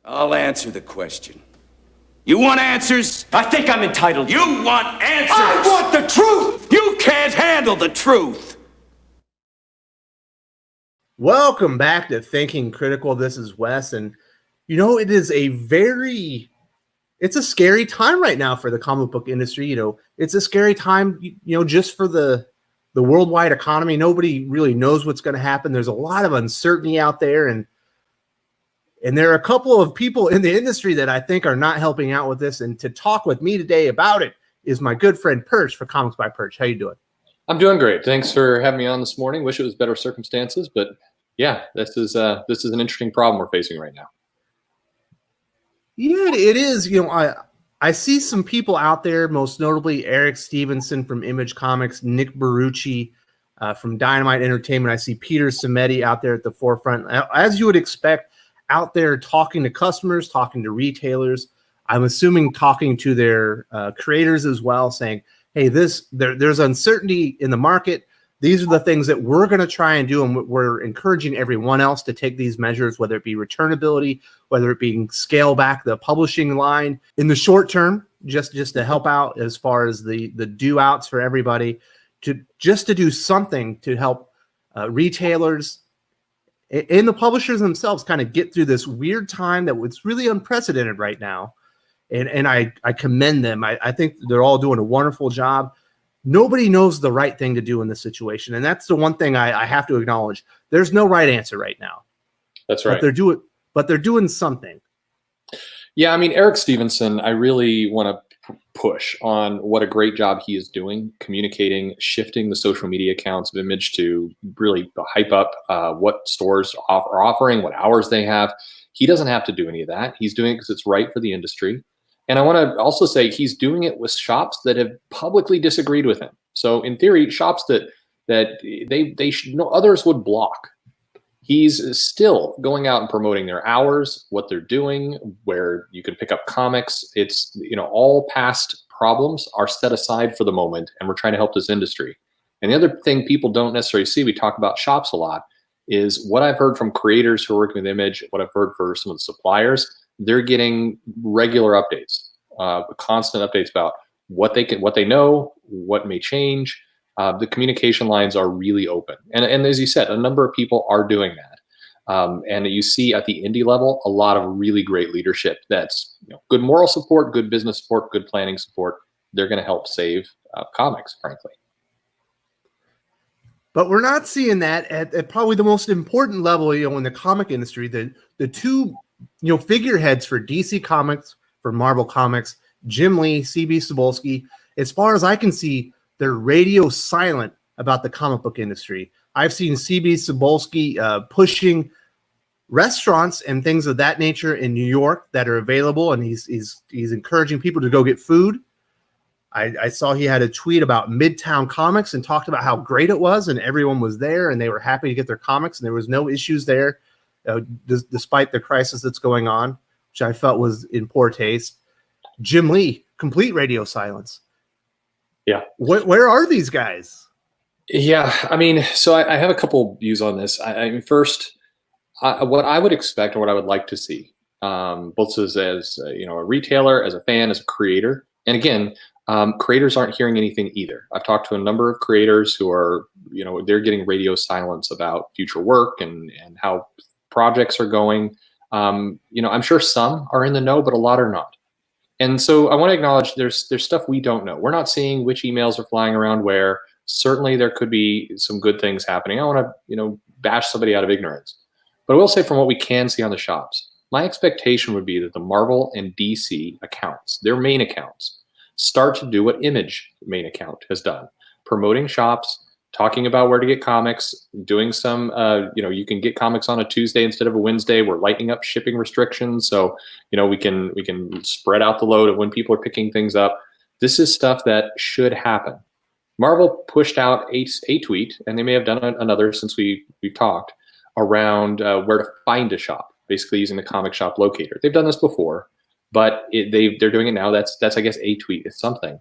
I'll answer the question. You want answers? I think I'm entitled. You want answers? I want the truth! You can't handle the truth! Welcome back to Thinking Critical. This is Wes, and it is it's a scary time right now for the comic book industry. It's a scary time, just for the worldwide economy. Nobody really knows what's going to happen. There's a lot of uncertainty out there, and there are a couple of people in the industry that I think are not helping out with this. And to talk with me today about it is my good friend Perch for Comics by Perch. How you doing? I'm doing great. Thanks for having me on this morning. Wish it was better circumstances, but yeah, this is an interesting problem we're facing right now. Yeah, it is. I see some people out there, most notably Eric Stephenson from Image Comics, Nick Barucci from Dynamite Entertainment. I see Peter Samedi out there at the forefront, as you would expect, out there talking to customers, talking to retailers. I'm assuming talking to their creators as well, saying, hey, there's uncertainty in the market. These are the things that we're going to try and do, and we're encouraging everyone else to take these measures, whether it be returnability, whether it be scale back the publishing line in the short term, just to help out as far as the do outs for everybody, to do something to help retailers and the publishers themselves kind of get through this weird time that was really unprecedented right now. And I commend them. I think they're all doing a wonderful job. Nobody knows the right thing to do in this situation. And that's the one thing I have to acknowledge. There's no right answer right now. That's right. But they're doing something. Yeah, I mean, Eric Stephenson, I really want to push on what a great job he is doing, communicating, shifting the social media accounts of Image to really hype up what stores are offering, what hours they have. He doesn't have to do any of that. He's doing it because it's right for the industry. And I want to also say he's doing it with shops that have publicly disagreed with him. So in theory, shops that they should know others would block. He's still going out and promoting their hours, what they're doing, where you can pick up comics. It's, all past problems are set aside for the moment, and we're trying to help this industry. And the other thing people don't necessarily see, we talk about shops a lot, is what I've heard from creators who are working with Image, what I've heard for some of the suppliers. They're getting regular updates, constant updates about what they know, what may change. The communication lines are really open, and as you said, a number of people are doing that. And you see at the indie level a lot of really great leadership. That's good moral support, good business support, good planning support. They're going to help save comics, frankly. But we're not seeing that at probably the most important level, in the comic industry. The two figureheads for DC Comics, for Marvel Comics, Jim Lee, CB Cebulski, as far as I can see, they're radio silent about the comic book industry. I've seen CB Cebulski pushing restaurants and things of that nature in New York that are available, and he's encouraging people to go get food. I saw he had a tweet about Midtown Comics and talked about how great it was, and everyone was there, and they were happy to get their comics, and there was no issues there. Despite the crisis that's going on, which I felt was in poor taste. Jim Lee, complete radio silence. Yeah. Where are these guys? Yeah, I mean, so I have a couple views on this. I mean, first, what I would expect and what I would like to see, both as a retailer, as a fan, as a creator, and again, creators aren't hearing anything either. I've talked to a number of creators who are, they're getting radio silence about future work and how projects are going. I'm sure some are in the know, but a lot are not. And so I want to acknowledge there's stuff we don't know. We're not seeing which emails are flying around where. Certainly there could be some good things happening. I want to, bash somebody out of ignorance. But I will say from what we can see on the shops, my expectation would be that the Marvel and DC accounts, their main accounts, start to do what Image main account has done. Promoting shops, talking about where to get comics, doing some, you can get comics on a Tuesday instead of a Wednesday. We're lightening up shipping restrictions. So, we can spread out the load of when people are picking things up. This is stuff that should happen. Marvel pushed out a tweet, and they may have done another since we've talked, around where to find a shop, basically using the comic shop locator. They've done this before, but they're doing it now. That's I guess a tweet. It's something.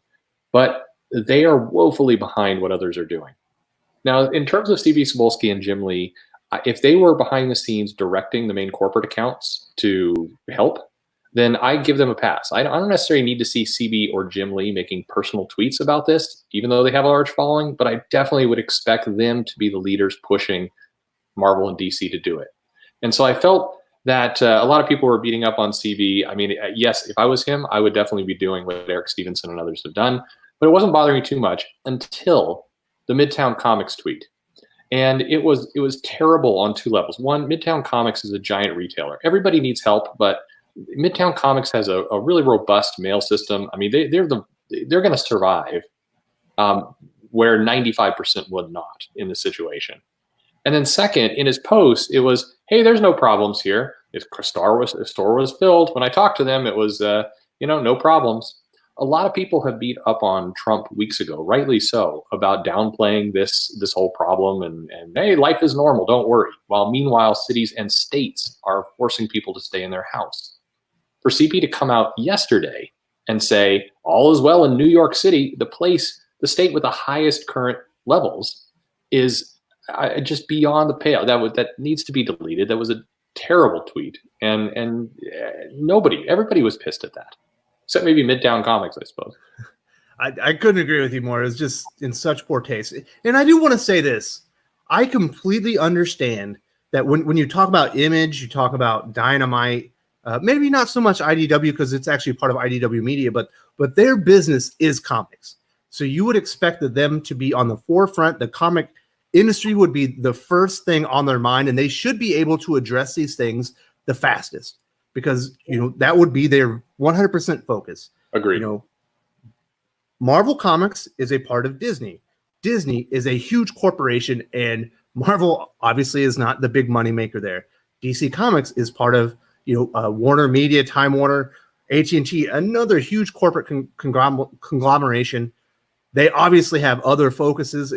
But they are woefully behind what others are doing. Now, in terms of CB Cebulski and Jim Lee, If they were behind the scenes directing the main corporate accounts to help, then I give them a pass. I don't necessarily need to see CB or Jim Lee making personal tweets about this, even though they have a large following, but I definitely would expect them to be the leaders pushing Marvel and DC to do it. And so I felt that a lot of people were beating up on CB. I mean, yes, if I was him, I would definitely be doing what Eric Stephenson and others have done, but it wasn't bothering me too much until the Midtown Comics tweet. And it was terrible on two levels. One, Midtown Comics is a giant retailer. Everybody needs help, but Midtown Comics has a really robust mail system. I mean, they're going to survive where 95% would not in this situation. And then second, in his post, it was, hey, there's no the store was filled. When I talked to them, it was, no problems. A lot of people have beat up on Trump weeks ago, rightly so, about downplaying this whole problem and hey, life is normal, don't worry. While meanwhile, cities and states are forcing people to stay in their house. For CP to come out yesterday and say all is well in New York City, the state with the highest current levels, is just beyond the pale. That needs to be deleted. That was a terrible tweet, and everybody was pissed at that, except maybe Midtown Comics, I suppose. I couldn't agree with you more. It's just in such poor taste. And I do want to say this. I completely understand that when you talk about Image, you talk about Dynamite, maybe not so much IDW because it's actually part of IDW Media, but their business is comics. So you would expect them to be on the forefront. The comic industry would be the first thing on their mind, and they should be able to address these things the fastest because, that would be their 100% focus. Agreed. Marvel Comics is a part of Disney. Disney is a huge corporation, and Marvel obviously is not the big money maker there. DC Comics is part of, Warner Media, Time Warner, AT&T, another huge corporate conglomeration. They obviously have other focuses.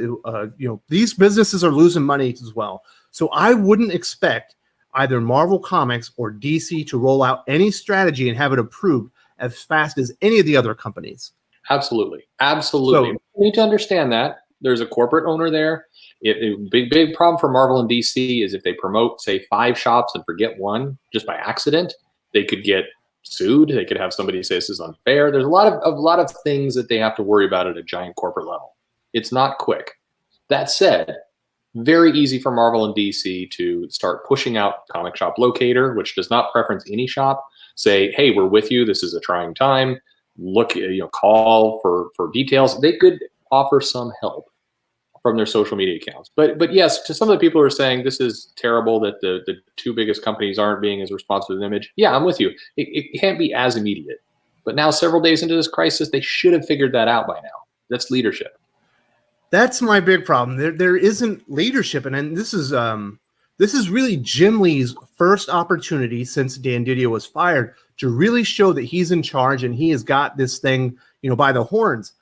These businesses are losing money as well. So I wouldn't expect either Marvel Comics or DC to roll out any strategy and have it approved as fast as any of the other companies. Absolutely. So, you need to understand that there's a corporate owner there. Big problem for Marvel and DC is if they promote, say, 5 shops and forget one just by accident, they could get sued. They could have somebody say this is unfair. There's a lot of things that they have to worry about at a giant corporate level. It's not quick. That said, very easy for Marvel and DC to start pushing out Comic Shop Locator, which does not preference any shop. Say, hey, we're with you. This is a trying time. Look, call for details. They could offer some help from their social media accounts. But yes, to some of the people who are saying this is terrible that the two biggest companies aren't being as responsive as Image. Yeah, I'm with you. It can't be as immediate. But now, several days into this crisis, they should have figured that out by now. That's leadership. That's my big problem. There isn't leadership, and this is really Jim Lee's first opportunity since Dan Didio was fired to really show that he's in charge and he has got this thing, by the horns.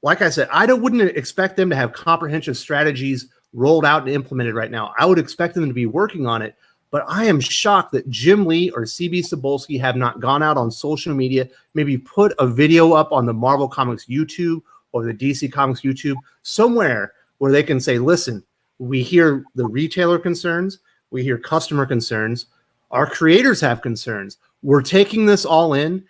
Like I said, wouldn't expect them to have comprehensive strategies rolled out and implemented right now. I would expect them to be working on it, but I am shocked that Jim Lee or CB Cebulski have not gone out on social media, maybe put a video up on the Marvel Comics YouTube or the DC Comics YouTube, somewhere where they can say, listen, we hear the retailer concerns, we hear customer concerns, our creators have concerns. We're taking this all in.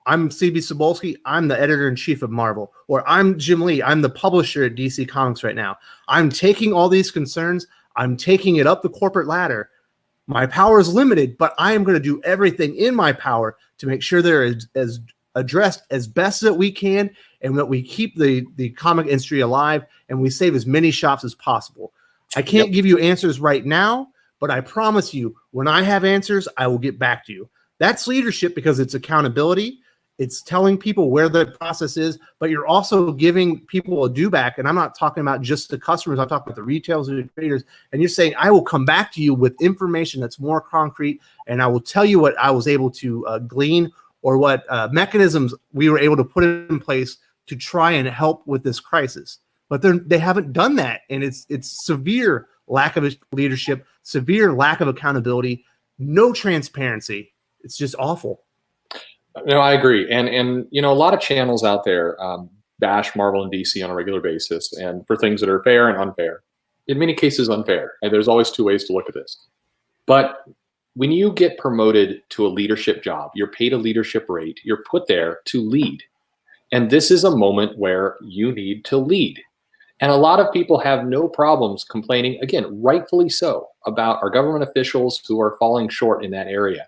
I'm CB Cebulski. I'm the editor-in-chief of Marvel. Or I'm Jim Lee. I'm the publisher at DC Comics right now. I'm taking all these concerns. I'm taking it up the corporate ladder. My power is limited, but I am going to do everything in my power to make sure they're as addressed as best that we can and that we keep the comic industry alive and we save as many shops as possible. I can't give you answers right now, but I promise you, when I have answers, I will get back to you. That's leadership because it's accountability. It's telling people where the process is, but you're also giving people a do back. And I'm not talking about just the customers. I'm talking about the retailers and the traders. And you're saying, I will come back to you with information that's more concrete. And I will tell you what I was able to glean or what mechanisms we were able to put in place to try and help with this crisis. But they haven't done that. And it's severe lack of leadership, severe lack of accountability, no transparency. It's just awful. No, I agree. And a lot of channels out there bash Marvel and DC on a regular basis and for things that are fair and unfair. in many cases unfair. And there's always two ways to look at this. But when you get promoted to a leadership job, you're paid a leadership rate, you're put there to lead. And this is a moment where you need to lead. And a lot of people have no problems complaining, again, rightfully so, about our government officials who are falling short in that area.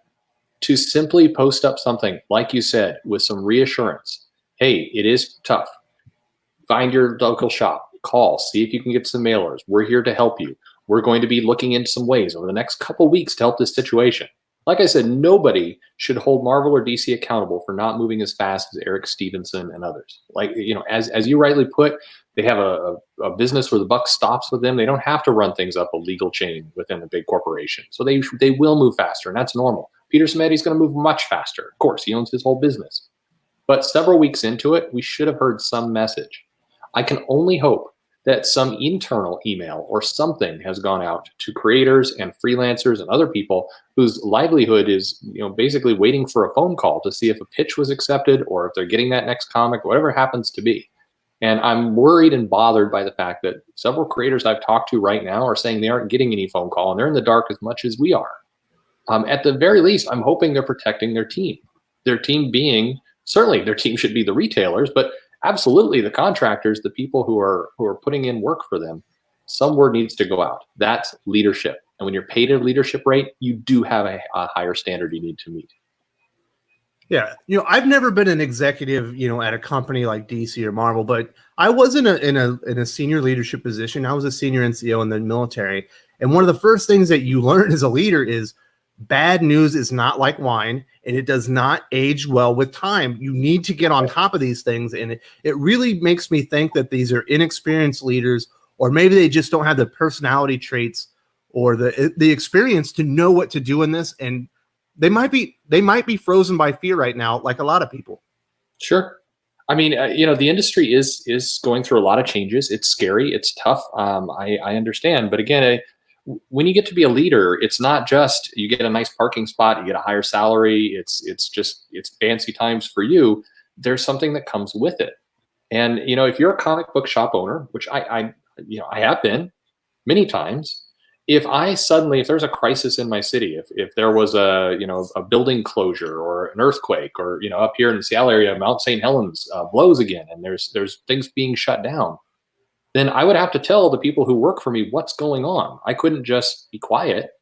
To simply post up something, like you said, with some reassurance. Hey, it is tough. Find your local shop, call, see if you can get some mailers. We're here to help you. We're going to be looking into some ways over the next couple weeks to help this situation. Like I said, nobody should hold Marvel or DC accountable for not moving as fast as Eric Stephenson and others. Like, you know, as you rightly put, they have a business where the buck stops with them. They don't have to run things up a legal chain within a big corporation. So they will move faster, and that's normal. Peter Smeddy's going to move much faster. Of course, he owns his whole business. But several weeks into it, we should have heard some message. I can only hope that some internal email or something has gone out to creators and freelancers and other people whose livelihood is, you know, basically waiting for a phone call to see if a pitch was accepted or if they're getting that next comic, whatever it happens to be. And I'm worried and bothered by the fact that several creators I've talked to right now are saying they aren't getting any phone call and they're in the dark as much as we are. At the very least, I'm hoping they're protecting their team. Their team being, certainly their team should be the retailers, but absolutely the contractors, the people who are putting in work for them. Some word needs to go out. That's leadership. And when you're paid a leadership rate, you do have a higher standard you need to meet. Yeah, you know, I've never been an executive, you know, at a company like DC or Marvel, but I was in a senior leadership position. I was a senior NCO in the military, and one of the first things that you learn as a leader is bad news is not like wine, and it does not age well with time. You need to get on top of these things, and it really makes me think that these are inexperienced leaders, or maybe they just don't have the personality traits or the experience to know what to do in this, and they might be frozen by fear right now, like a lot of people. Sure. I mean, you know, the industry is going through a lot of changes. It's scary. It's tough. I understand. But again, when you get to be a leader, it's not just you get a nice parking spot, you get a higher salary. It's fancy times for you. There's something that comes with it. And, you know, if you're a comic book shop owner, which I have been many times, if there's a crisis in my city, if there was a building closure or an earthquake, or, you know, up here in the Seattle area, Mount St. Helens blows again, and there's things being shut down, then I would have to tell the people who work for me what's going on. I couldn't just be quiet.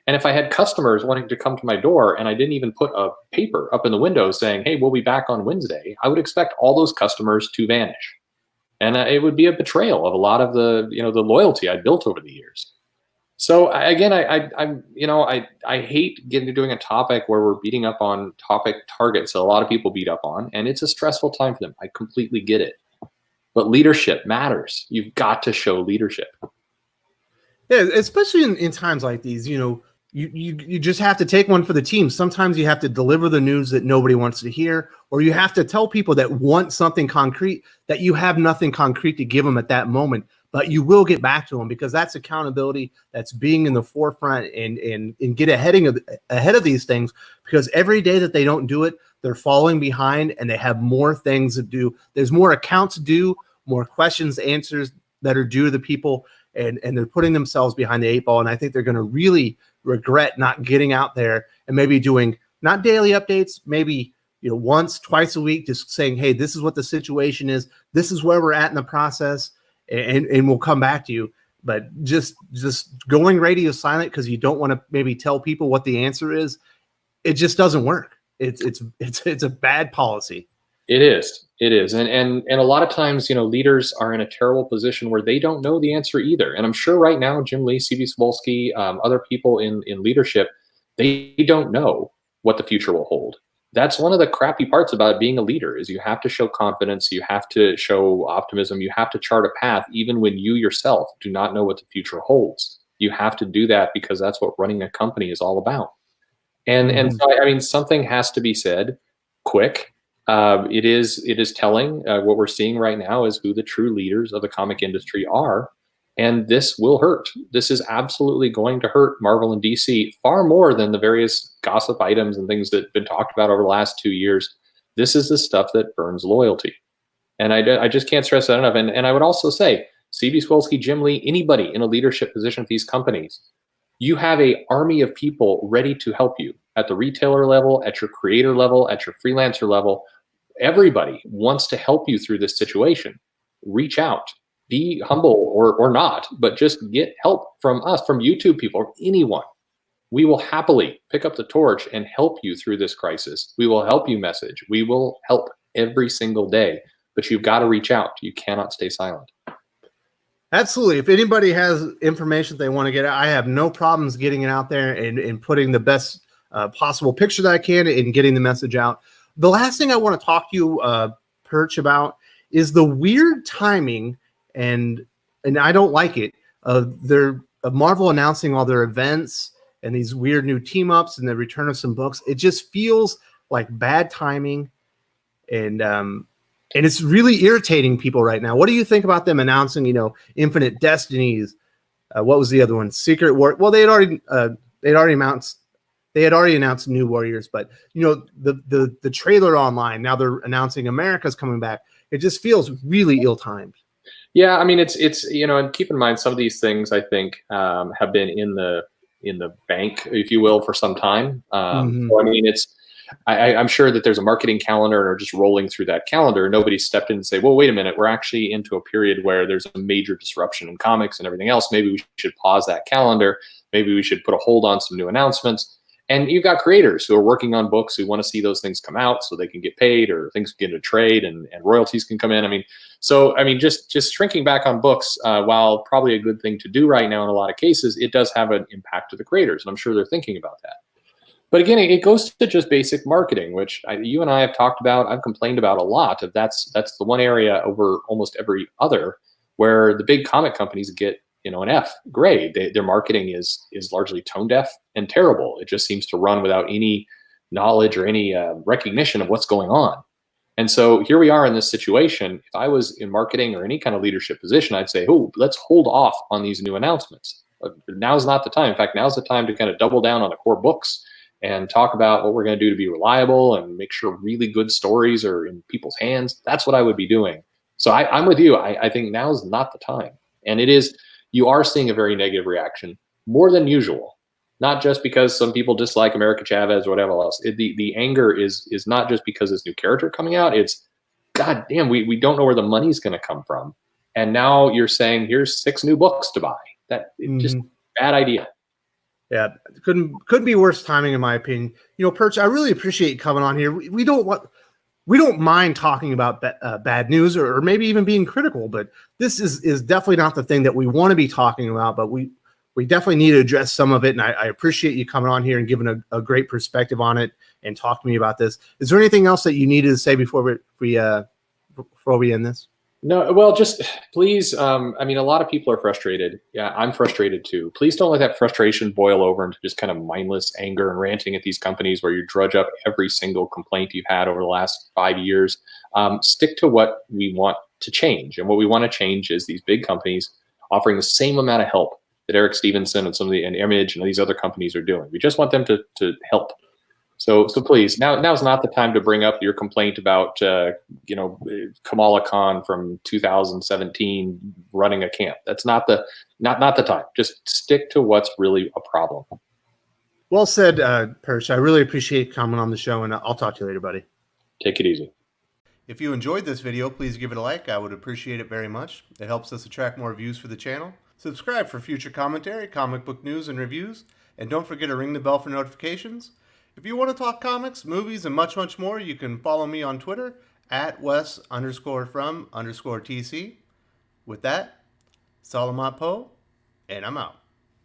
And if I had customers wanting to come to my door and I didn't even put a paper up in the window saying, hey, we'll be back on Wednesday, I would expect all those customers to vanish. And it would be a betrayal of a lot of the loyalty I built over the years. So again, I hate getting to doing a topic where we're beating up on topic targets that a lot of people beat up on, and it's a stressful time for them. I completely get it. But leadership matters. You've got to show leadership. Yeah, especially in times like these, you know, you just have to take one for the team. Sometimes you have to deliver the news that nobody wants to hear, or you have to tell people that want something concrete that you have nothing concrete to give them at that moment, but you will get back to them, because that's accountability. That's being in the forefront and get ahead of these things, because every day that they don't do it, they're falling behind and they have more things to do. There's more accounts due, more questions, answers that are due to the people, and they're putting themselves behind the eight ball. And I think they're going to really regret not getting out there and maybe doing not daily updates, maybe, you know, once, twice a week, just saying, hey, this is what the situation is. This is where we're at in the process. And we'll come back to you. But just going radio silent because you don't want to maybe tell people what the answer is, it just doesn't work. It's a bad policy. It is. And a lot of times, you know, leaders are in a terrible position where they don't know the answer either. And I'm sure right now, Jim Lee, Cebulski, other people in leadership, they don't know what the future will hold. That's one of the crappy parts about being a leader, is you have to show confidence, you have to show optimism, you have to chart a path even when you yourself do not know what the future holds. You have to do that because that's what running a company is all about. And so, I mean, something has to be said quick. It is telling. What we're seeing right now is who the true leaders of the comic industry are. And this will hurt. This is absolutely going to hurt Marvel and DC far more than the various gossip items and things that have been talked about over the last 2 years. This is the stuff that burns loyalty. And I just can't stress that enough. And I would also say, Cebulski, Jim Lee, anybody in a leadership position at these companies, you have an army of people ready to help you at the retailer level, at your creator level, at your freelancer level. Everybody wants to help you through this situation. Reach out, be humble or not, but just get help from us, from YouTube people, or anyone. We will happily pick up the torch and help you through this crisis. We will help you message. We will help every single day, but you've got to reach out. You cannot stay silent. Absolutely. If anybody has information they want to get out, I have no problems getting it out there and putting the best possible picture that I can and getting the message out. The last thing I want to talk to you, Perch, about is the weird timing, and I don't like it. They're Marvel announcing all their events and these weird new team ups and the return of some books. It just feels like bad timing, and it's really irritating people right now. What do you think about them announcing, Infinite Destinies? What was the other one? Secret War. Well, they had already announced New Warriors, but the trailer online, now they're announcing America's coming back. It just feels really ill-timed. Yeah, I mean, it's and keep in mind some of these things I think have been in the bank, if you will, for some time. So, I mean, I'm sure that there's a marketing calendar or just rolling through that calendar. Nobody stepped in and say, well, wait a minute, we're actually into a period where there's a major disruption in comics and everything else. Maybe we should pause that calendar. Maybe we should put a hold on some new announcements. And you've got creators who are working on books who want to see those things come out so they can get paid, or things get into trade and royalties can come in. I mean, just shrinking back on books, while probably a good thing to do right now in a lot of cases, it does have an impact to the creators. And I'm sure they're thinking about that. But again, it goes to just basic marketing, which you and I have talked about. I've complained about a lot. That's the one area over almost every other where the big comic companies get an F grade. Their marketing is largely tone deaf and terrible. It just seems to run without any knowledge or any recognition of what's going on. And so here we are in this situation. If I was in marketing or any kind of leadership position, I'd say, oh, let's hold off on these new announcements. Now's not the time. In fact, now's the time to kind of double down on the core books and talk about what we're going to do to be reliable and make sure really good stories are in people's hands. That's what I would be doing. So I'm with you. I think now's not the time. And it is, you are seeing a very negative reaction, more than usual. Not just because some people dislike America Chavez or whatever else. The anger is not just because this new character coming out. It's, God damn, we don't know where the money's going to come from. And now you're saying, here's 6 new books to buy. Just bad idea. Yeah, couldn't be worse timing, in my opinion. Perch, I really appreciate you coming on here. We don't mind talking about bad news or maybe even being critical, but this is definitely not the thing that we want to be talking about. But we definitely need to address some of it, and I appreciate you coming on here and giving a great perspective on it and talking to me about this. Is there anything else that you needed to say before we end this? No, well, just please. I mean, a lot of people are frustrated. Yeah, I'm frustrated too. Please don't let that frustration boil over into just kind of mindless anger and ranting at these companies where you drudge up every single complaint you've had over the last 5 years. Stick to what we want to change. And what we want to change is these big companies offering the same amount of help that Eric Stephenson and and Image and these other companies are doing. We just want them to help. So please, now's not the time to bring up your complaint about Kamala Khan from 2017 running a camp. That's not the time. Just stick to what's really a problem. Well said, Perch. I really appreciate coming on the show, and I'll talk to you later, buddy. Take it easy. If you enjoyed this video, please give it a like. I would appreciate it very much. It helps us attract more views for the channel. Subscribe for future commentary, comic book news, and reviews. And don't forget to ring the bell for notifications. If you want to talk comics, movies, and much, much more, you can follow me on Twitter at Wes_from_TC. With that, Salamat Po, and I'm out.